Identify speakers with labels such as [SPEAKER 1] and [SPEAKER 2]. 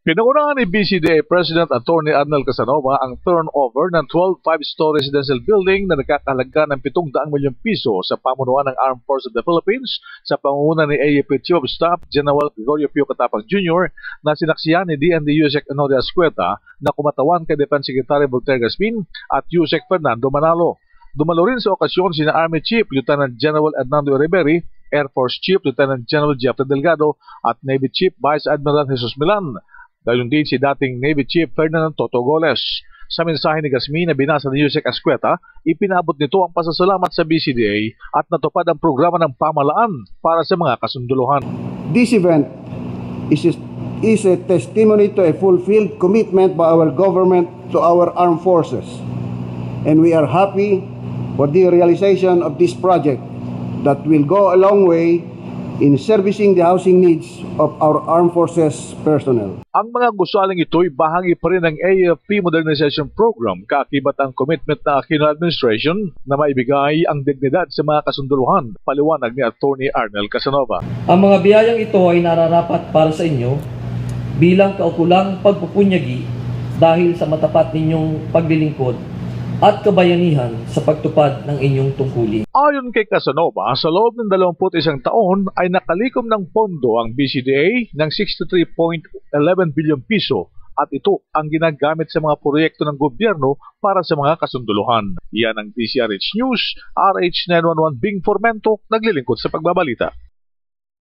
[SPEAKER 1] Pinangunahan ni BCDA President Attorney Arnel Casanova ang turnover ng 12 5-story residential building na nagkakahalaga ng 700 milyong piso sa pamunuan ng Armed Forces of the Philippines sa pangunguna ni AFP Chief of Staff General Gregorio Pio Catapang Jr. na sinaksihan ni DND Yusek Anoria Ascueta na kumatawan kay Defense Secretary Voltaire Gaspin at Yusek Fernando Manalo. Dumalo rin sa okasyon sina Army Chief Lieutenant General Hernando Riberi, Air Force Chief Lieutenant General Jeffrey Delgado at Navy Chief Vice Admiral Jesus Milan. Gayon din si dating Navy Chief Ferdinand Toto Goles. Sa mensahe ni Gasmi na binasa ni Yusek Ascueta, ipinabot nito ang pasasalamat sa BCDA at natupad ang programa ng pamahalaan para sa mga kasunduluhan.
[SPEAKER 2] This event is a testimony to a fulfilled commitment by our government to our armed forces. And we are happy for the realization of this project that will go a long way in servicing the housing needs of our armed forces personnel.
[SPEAKER 1] Ang mga gusaling ito'y bahagi pa rin ng AFP Modernization Program, kaakibat ang commitment ng Aquino Administration na maibigay ang dignidad sa mga kasunduluhan, paliwanag ni Attorney Arnel Casanova.
[SPEAKER 3] Ang mga biyayang ito ay nararapat para sa inyo bilang kaukulang pagpupunyagi dahil sa matapat ninyong paglilingkod at kabayanihan sa pagtupad ng inyong tungkulin.
[SPEAKER 1] Ayon kay Casanova, sa loob ng 21 taon ay nakalikom ng pondo ang BCDA ng 63.11 bilyon piso at ito ang ginagamit sa mga proyekto ng gobyerno para sa mga kasunduluhan. Yan ang DCRH News, RH 911 Bing Formento, naglilingkod sa pagbabalita.